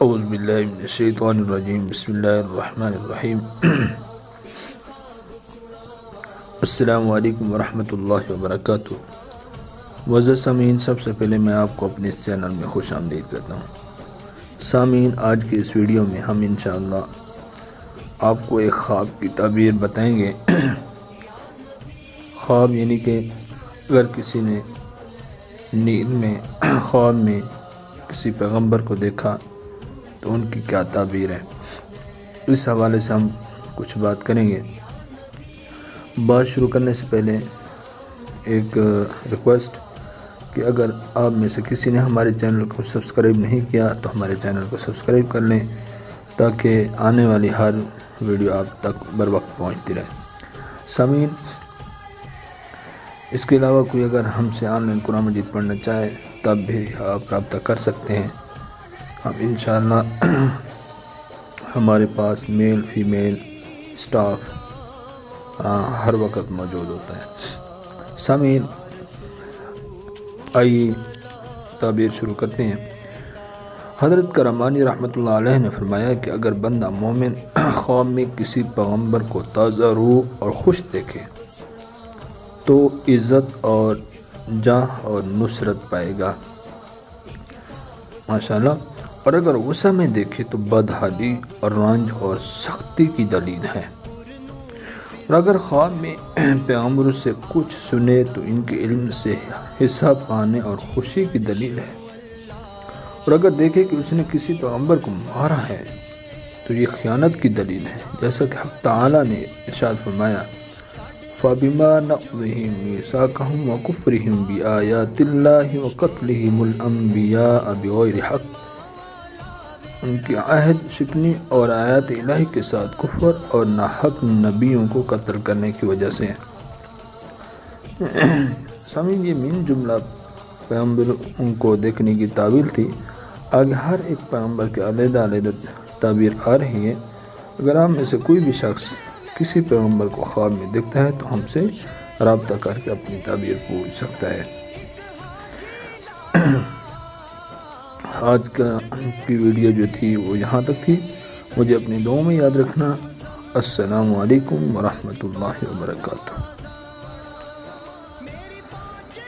اعوذ باللہ من الشیطان الرجیم بسم اللہ الرحمن الرحیم السلام علیکم ورحمۃ اللہ وبرکاتہ۔ معزز سامعین، سب سے پہلے میں آپ کو اپنے اس چینل میں خوش آمدید کرتا ہوں۔ سامعین، آج کے اس ویڈیو میں ہم انشاءاللہ آپ کو ایک خواب کی تعبیر بتائیں گے۔ خواب یعنی کہ اگر کسی نے نیند میں خواب میں کسی پیغمبر کو دیکھا تو ان کی کیا تعبیر ہے، اس حوالے سے ہم کچھ بات کریں گے۔ بات شروع کرنے سے پہلے ایک ریکویسٹ کہ اگر آپ میں سے کسی نے ہمارے چینل کو سبسکرائب نہیں کیا تو ہمارے چینل کو سبسکرائب کر لیں تاکہ آنے والی ہر ویڈیو آپ تک بر وقت پہنچتی رہے۔ سامعین، اس کے علاوہ کوئی اگر ہم سے آن لائن قرآن مجید پڑھنا چاہے تب بھی آپ رابطہ کر سکتے ہیں۔ ہم انشاءاللہ ہمارے پاس میل فیمیل سٹاف ہر وقت موجود ہوتا ہے۔ سامعین، آئیے تعبیر شروع کرتے ہیں۔ حضرت کرمانی رحمۃ اللہ علیہ نے فرمایا کہ اگر بندہ مومن خواب میں کسی پیغمبر کو تازہ روح اور خوش دیکھے تو عزت اور جاہ اور نصرت پائے گا، ماشاءاللہ، اور اگر غصہ میں دیکھے تو بدحالی اور رنج اور سختی کی دلیل ہے، اور اگر خواب میں پیغمبروں سے کچھ سنے تو ان کے علم سے حصہ پانے اور خوشی کی دلیل ہے، اور اگر دیکھے کہ اس نے کسی پیغمبر کو مارا ہے تو یہ خیانت کی دلیل ہے، جیسا کہ حق تعالیٰ نے ارشاد فرمایا فَبِمَا نَقْضِهِم مِّيثَاقَهُمْ وَكُفْرِهِم بِآيَاتِ اللَّهِ وَقَتْلِهِمُ الْأَنبِيَاءَ بِغَيْرِ حق، ان کی عہد شکنی اور آیات الہی کے ساتھ کفر اور ناحق نبیوں کو قتل کرنے کی وجہ سے ہیں۔ سامعین، یہ من جملہ پیغمبروں کو دیکھنے کی تعبیر تھی۔ آگے ہر ایک پیغمبر کے علیحدہ علیحدہ تعبیر آ رہی ہے۔ اگر آپ میں سے کوئی بھی شخص کسی پیغمبر کو خواب میں دیکھتا ہے تو ہم سے رابطہ کر کے اپنی تعبیر پوچھ سکتا ہے۔ آج کی ویڈیو جو تھی وہ یہاں تک تھی۔ مجھے اپنی دعاؤں میں یاد رکھنا۔ السلام علیکم ورحمۃ اللہ وبرکاتہ۔